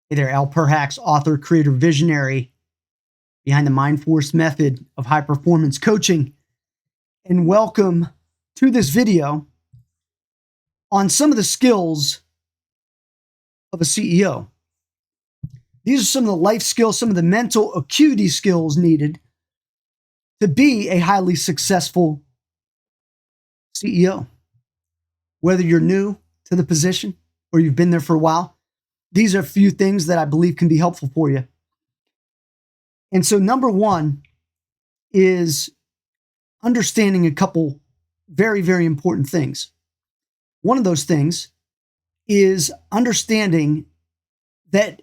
Hey there, Al Perhacs, author, creator, visionary behind the Mind Force method of high performance coaching. And welcome to this video on some of the skills of a CEO. These are some of the life skills, some of the mental acuity skills needed to be a highly successful CEO. Whether you're new to the position or you've been there for a while, these are a few things that I believe can be helpful for you. And so number one is understanding a couple very, very important things. One of those things is understanding that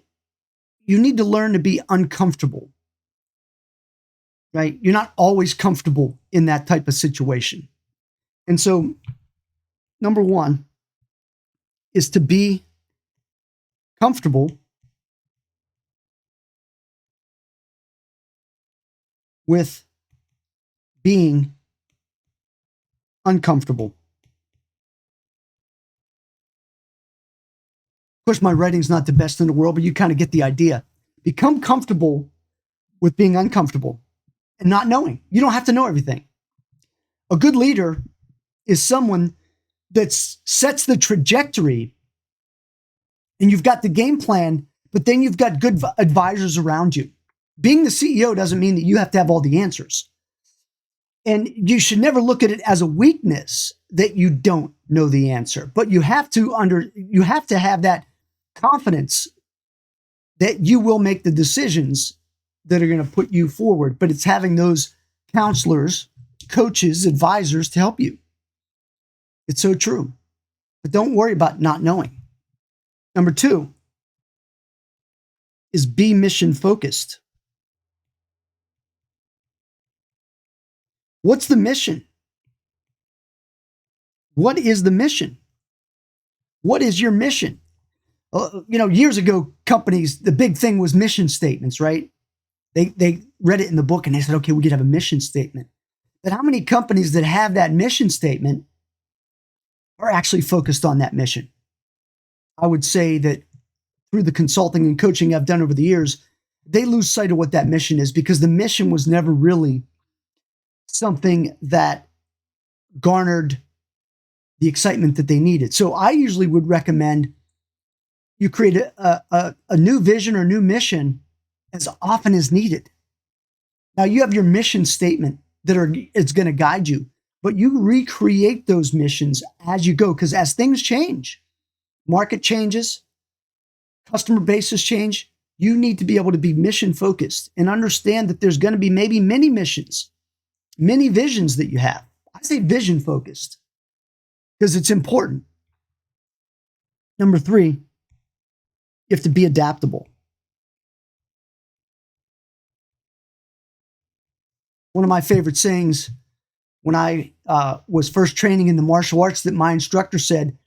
you need to learn to be uncomfortable, right? You're not always comfortable in that type of situation. And so number one is to be comfortable with being uncomfortable. Of course, my writing's not the best in the world, but you kind of get the idea. Become comfortable with being uncomfortable and not knowing. You don't have to know everything. A good leader is someone that sets the trajectory, and you've got the game plan, but then you've got good advisors around you. Being the CEO doesn't mean that you have to have all the answers. And you should never look at it as a weakness that you don't know the answer, but you have to have that confidence that you will make the decisions that are going to put you forward. But it's having those counselors, coaches, advisors to help you. It's so true. But don't worry about not knowing. Number two is be mission focused. What's the mission? What is the mission? What is your mission? Years ago, companies, the big thing was mission statements, right? They read it in the book and they said, okay, we could have a mission statement. But how many companies that have that mission statement are actually focused on that mission? I would say that through the consulting and coaching I've done over the years, they lose sight of what that mission is because the mission was never really something that garnered the excitement that they needed. So I usually would recommend you create a new vision or new mission as often as needed. Now you have your mission statement it's going to guide you, but you recreate those missions as you go, because as things change, market changes, customer bases change, you need to be able to be mission focused and understand that there's going to be maybe many missions, many visions that you have. I say vision focused because it's important. Number three, you have to be adaptable. One of my favorite sayings when I was first training in the martial arts that my instructor said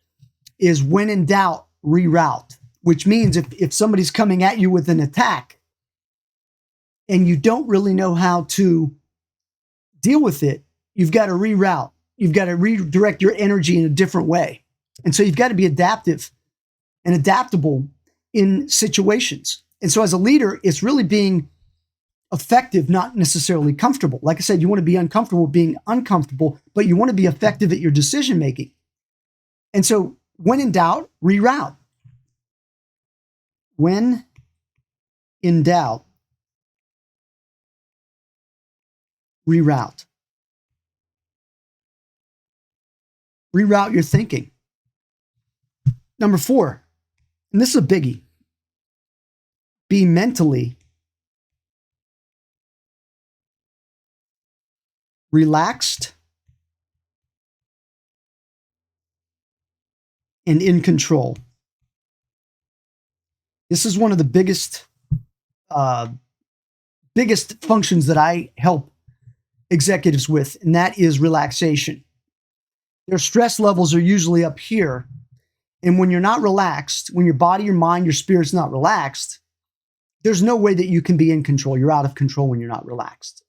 is, when in doubt, reroute, which means if somebody's coming at you with an attack and you don't really know how to deal with it, you've got to reroute. You've got to redirect your energy in a different way. And so you've got to be adaptive and adaptable in situations. And so as a leader, it's really being effective, not necessarily comfortable. Like I said, you want to be uncomfortable being uncomfortable, but you want to be effective at your decision making. And so when in doubt, reroute. When in doubt, reroute. Reroute your thinking. Number four, and this is a biggie, be mentally relaxed and in control. This is one of the biggest functions that I help executives with, and that is relaxation. Their stress levels are usually up here. And when you're not relaxed, when your body, your mind, your spirit's not relaxed, there's no way that you can be in control. You're out of control when you're not relaxed.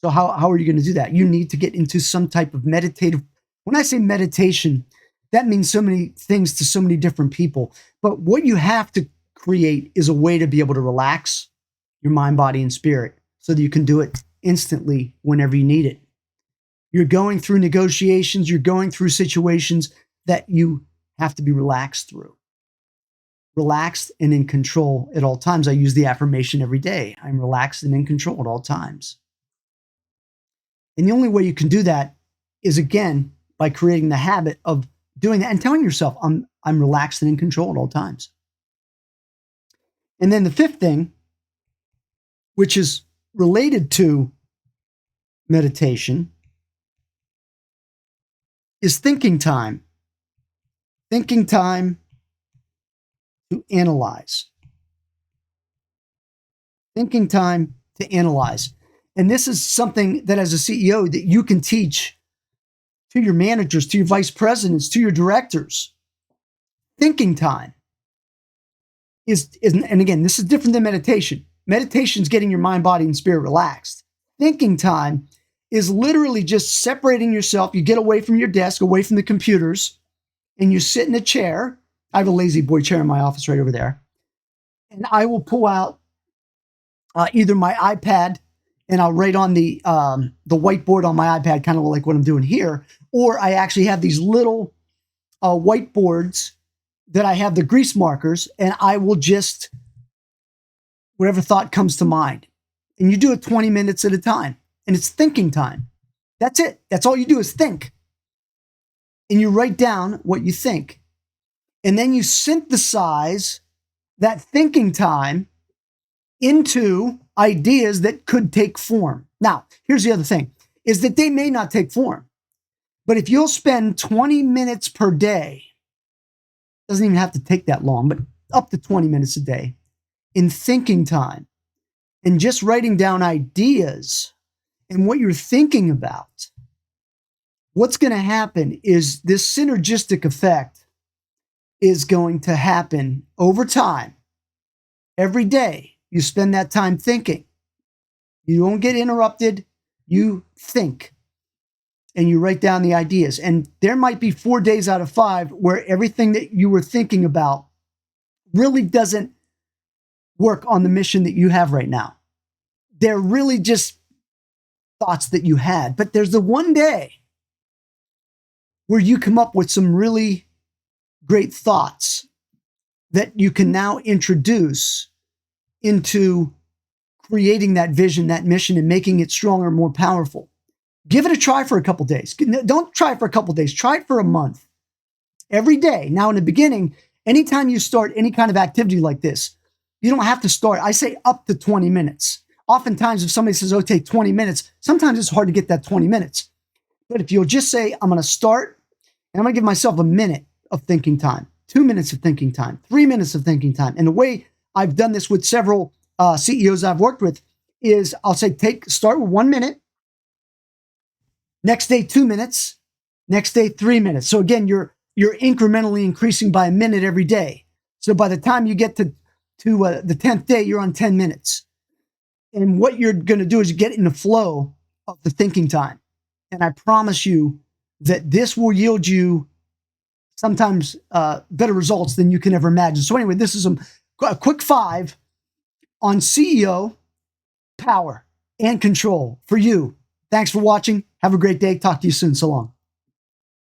So how are you going to do that? You need to get into some type of meditative. When I say meditation, that means so many things to so many different people. But what you have to create is a way to be able to relax your mind, body, and spirit so that you can do it instantly whenever you need it. You're going through negotiations, you're going through situations that you have to be relaxed through. Relaxed and in control at all times. I use the affirmation every day. I'm relaxed and in control at all times. And the only way you can do that is, again, by creating the habit of doing that and telling yourself, I'm relaxed and in control at all times. And then the fifth thing, which is related to meditation, is thinking time. Thinking time to analyze. Thinking time to analyze. And this is something that as a CEO that you can teach to your managers, to your vice presidents, to your directors. Thinking time is and again, this is different than meditation. Meditation is getting your mind, body, and spirit relaxed. Thinking time is literally just separating yourself. You get away from your desk, away from the computers, and you sit in a chair. I have a lazy boy chair in my office right over there. And I will pull out either my iPad and I'll write on the whiteboard on my iPad, kind of like what I'm doing here, or I actually have these little whiteboards that I have the grease markers, and I will just, whatever thought comes to mind. And you do it 20 minutes at a time, and it's thinking time. That's it. That's all you do is think. And you write down what you think. And then you synthesize that thinking time into ideas that could take form. Now, here's the other thing, is that they may not take form. But if you'll spend 20 minutes per day, doesn't even have to take that long, but up to 20 minutes a day in thinking time and just writing down ideas and what you're thinking about, what's going to happen is this synergistic effect is going to happen over time. Every day, you spend that time thinking. You don't get interrupted. You think. And you write down the ideas. And there might be 4 days out of 5 where everything that you were thinking about really doesn't work on the mission that you have right now. They're really just thoughts that you had. But there's the one day where you come up with some really great thoughts that you can now introduce into creating that vision, that mission, and making it stronger, more powerful. Give it a try for a couple days. Don't try it for a couple days. Try it for a month. Every day. Now, in the beginning, anytime you start any kind of activity like this, you don't have to start. I say up to 20 minutes. Oftentimes, if somebody says, oh, take 20 minutes, sometimes it's hard to get that 20 minutes. But if you'll just say, I'm going to start, and I'm going to give myself a minute of thinking time, 2 minutes of thinking time, 3 minutes of thinking time. And the way I've done this with several CEOs I've worked with is I'll say, start with 1 minute. Next day, 2 minutes. Next day, 3 minutes. So again, you're incrementally increasing by a minute every day. So by the time you get to the 10th day, you're on 10 minutes. And what you're going to do is get in the flow of the thinking time. And I promise you that this will yield you sometimes better results than you can ever imagine. So anyway, this is a quick 5 on CEO power and control for you. Thanks for watching. Have a great day. Talk to you soon. So long.